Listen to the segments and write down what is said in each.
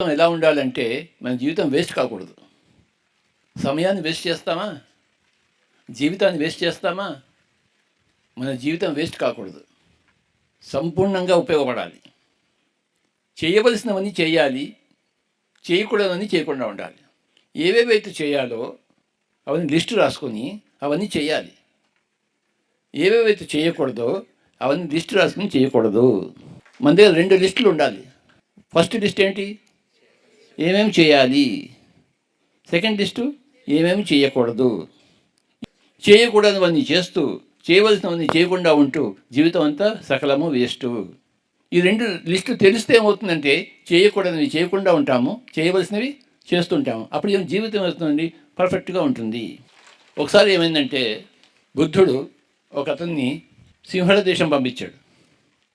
ఎలా ఉండాలంటే మన జీవితం వేస్ట్ కాకూడదు. సమయాన్ని వేస్ట్ చేస్తామా? జీవితాన్ని వేస్ట్ చేస్తామా? మన జీవితం వేస్ట్ కాకూడదు. సంపూర్ణంగా ఉపయోగపడాలి. చేయవలసినవన్నీ చేయాలి, చేయకూడదని చేయకుండా ఉండాలి. ఏవేవైతే చేయాలో అవన్నీ లిస్టు రాసుకొని అవన్నీ చేయాలి. ఏవేవైతే చేయకూడదో అవన్నీ లిస్టు రాసుకొని చేయకూడదు. మన దగ్గర 2 లిస్టులు ఉండాలి. ఫస్ట్ లిస్ట్ ఏంటి? ఏమేమి చేయాలి. సెకండ్ లిస్టు ఏమేమి చేయకూడదు. చేయకూడనివన్నీ చేస్తూ చేయవలసినవన్నీ చేయకుండా ఉంటూ జీవితం అంతా సకలము వేస్టు. ఈ 2 లిస్టు తెలిస్తే ఏమవుతుందంటే చేయకూడనివి చేయకుండా ఉంటాము, చేయవలసినవి చేస్తుంటాము. అప్పుడు ఏం జీవితం వస్తుందండి, పర్ఫెక్ట్గా ఉంటుంది. ఒకసారి ఏమైందంటే బుద్ధుడు ఒక అతన్ని సింహళ దేశం పంపించాడు,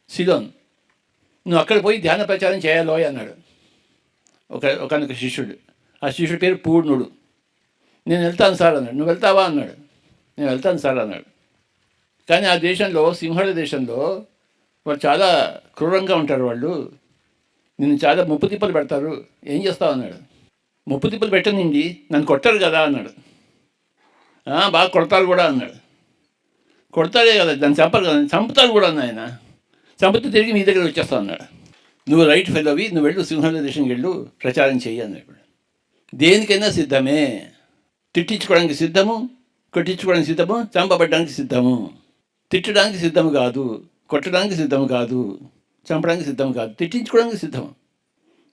సిలోన్. నువ్వు అక్కడ పోయి ధ్యాన ప్రచారం చేయాలో అన్నాడు ఒకనొక శిష్యుడు. ఆ శిష్యుడి పేరు పూర్ణుడు. నేను వెళ్తాను సార్ అన్నాడు. నువ్వు వెళ్తావా అన్నాడు. నేను వెళ్తాను సార్ అన్నాడు. కానీ ఆ దేశంలో, సింహళ దేశంలో వాళ్ళు చాలా క్రూరంగా ఉంటారు. వాళ్ళు నిన్ను చాలా ముప్పు తిప్పలు పెడతారు. ఏం చేస్తావు అన్నాడు. ముప్పు తిప్పలు పెట్టనండి, నన్ను కొట్టారు కదా అన్నాడు. బాగా కొడతారు కూడా అన్నాడు. కొడతారే కదా, దాన్ని చంపరు కదా, చంపుతారు కూడా అన్న ఆయన. చంపితే తిరిగి మీ దగ్గర వచ్చేస్తావు అన్నాడు. నువ్వు రైట్ ఫెలోవి, నువ్వు వెళ్ళు సింహళ దేశంకి వెళ్ళు, ప్రచారం చెయ్యి అన్నాడు. దేనికైనా సిద్ధమే. తిట్టించుకోవడానికి సిద్ధము, కొట్టించుకోవడానికి సిద్ధము, చంపబడ్డానికి సిద్ధము. తిట్టడానికి సిద్ధము కాదు, కొట్టడానికి సిద్ధము కాదు, చంపడానికి సిద్ధం కాదు, తిట్టించుకోవడానికి సిద్ధం.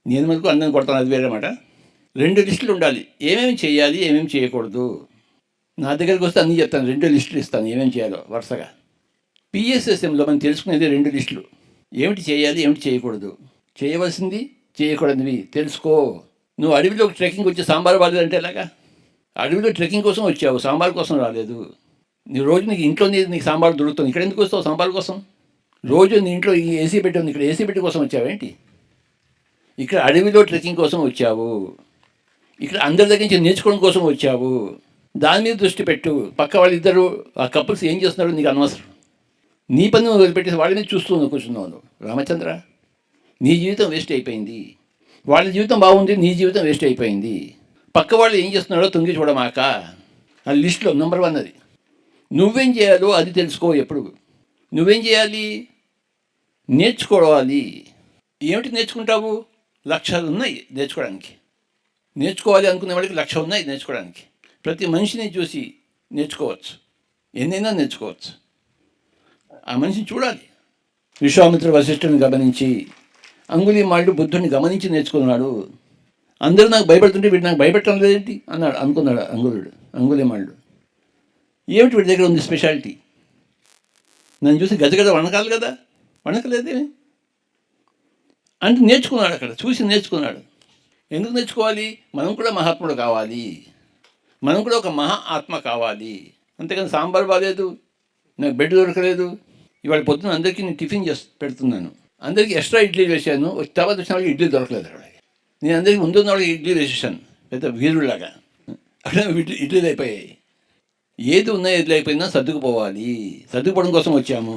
నేను మనకు అందరిని కొడతాను, అది వేరే మాట. 2 లిస్టులు ఉండాలి. ఏమేమి చేయాలి, ఏమేమి చేయకూడదు. నా దగ్గరికి వస్తే అన్నీ చెప్తాను, 2 లిస్టులు ఇస్తాను ఏమేమి చేయాలో వరుసగా. పిఎస్ఎస్ఎంలో మనం తెలుసుకునేది 2 లిస్టులు. ఏమిటి చేయాలి, ఏమిటి చేయకూడదు. చేయవలసింది, చేయకూడనివి తెలుసుకో. నువ్వు అడవిలో ట్రెక్కింగ్ వచ్చి సాంబార్ బాగాలేదంటే ఎలాగా? అడవిలో ట్రెక్కింగ్ కోసం వచ్చావు, సాంబార్ కోసం రాలేదు. నీ రోజు నీకు ఇంట్లో నీకు సాంబార్ దొరుకుతుంది, ఇక్కడ ఎందుకు వస్తావు సాంబార్ కోసం? రోజు నీ ఇంట్లో ఈ ఏసీ పెట్టి ఉంది, ఇక్కడ ఏసీ పెట్టి కోసం వచ్చావేంటి? ఇక్కడ అడవిలో ట్రెక్కింగ్ కోసం వచ్చావు, ఇక్కడ అందరి దగ్గర నుంచి నేర్చుకోవడం కోసం వచ్చావు. దాని మీద దృష్టి పెట్టు. పక్క వాళ్ళిద్దరు ఆ కపుల్స్ ఏం చేస్తున్నారో నీకు అనవసరం. నీ పని వదిలిపెట్టేసి వాళ్ళని చూస్తూ కూర్చున్నావు నువ్వు. రామచంద్ర, నీ జీవితం వేస్ట్ అయిపోయింది. వాళ్ళ జీవితం బాగుంది, నీ జీవితం వేస్ట్ అయిపోయింది. పక్క వాళ్ళు ఏం చేస్తున్నారో తొంగి చూడమాక. ఆ లిస్టులో నెంబర్ 1 అది. నువ్వేం చేయాలో అది తెలుసుకో. ఎప్పుడు నువ్వేం చేయాలి? నేర్చుకోవాలి. ఏమిటి నేర్చుకుంటావు? లక్షలు ఉన్నాయి నేర్చుకోవడానికి. నేర్చుకోవాలి అనుకునే వాడికి 1,00,000 ఉన్నాయి నేర్చుకోవడానికి. ప్రతి మనిషిని చూసి నేర్చుకోవచ్చు, ఎన్నైనా నేర్చుకోవచ్చు. ఆ మనిషిని చూడాలి. విశ్వామిత్ర వశిష్ఠుని గమనించి, అంగుళీమాలుడు బుద్ధుడిని గమనించి నేర్చుకున్నాడు. అందరూ నాకు భయపడుతుంటే వీడు నాకు భయపెట్టడం లేదేంటి అనుకున్నాడు అంగుళీమాలుడు. ఏమిటి వీడి దగ్గర ఉంది స్పెషాలిటీ? నన్ను చూసి గజగజ వణకాలి కదా, వణకలేదేమి అంటే నేర్చుకున్నాడు. అక్కడ చూసి నేర్చుకున్నాడు. ఎందుకు నేర్చుకోవాలి? మనం కూడా మహాత్ముడు కావాలి, మనం కూడా ఒక మహా ఆత్మ కావాలి. అంతేకాని సాంబార్ బాగాలేదు, నాకు బెడ్ దొరకలేదు, ఇవాళ పొద్దున అందరికీ నేను టిఫిన్ చేసి పెడుతున్నాను, అందరికీ ఎక్స్ట్రా ఇడ్లీ వేసాను, తర్వాత వచ్చిన వాళ్ళకి ఇడ్లీ దొరకలేదు. అక్కడ నేను అందరికీ ముందున్న వాళ్ళకి ఇడ్లీ వేసేసాను, పెద్ద వీరులాగా. అక్కడ ఇడ్లీలు అయిపోయాయి. ఏది ఉన్నా ఏది అయిపోయినా సర్దుకుపోవాలి. సర్దుకుపోవడం కోసం వచ్చాము.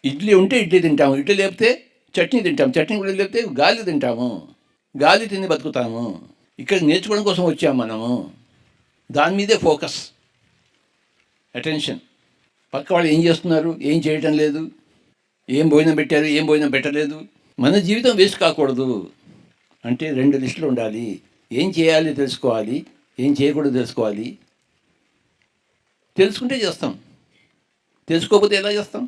ఇడ్లీ ఉంటే ఇడ్లీ తింటాము, ఇడ్లీ లేకపోతే చట్నీ తింటాము, చట్నీ కూడా లేకపోతే గాలి తింటాము, గాలి తిని బతుకుతాము. ఇక్కడ నేర్చుకోవడం కోసం వచ్చాము మనము. దాని మీదే ఫోకస్, అటెన్షన్. పక్క వాళ్ళు ఏం చేస్తున్నారు, ఏం చేయటం లేదు, ఏం భోజనం పెట్టారు, ఏం భోజనం పెట్టలేదు. మన జీవితం వేస్ట్ కాకూడదు అంటే 2 లిస్టులు ఉండాలి. ఏం చేయాలి తెలుసుకోవాలి, ఏం చేయకూడదు తెలుసుకోవాలి. తెలుసుకుంటే చేస్తాం, తెలుసుకోకపోతే ఎలా చేస్తాం?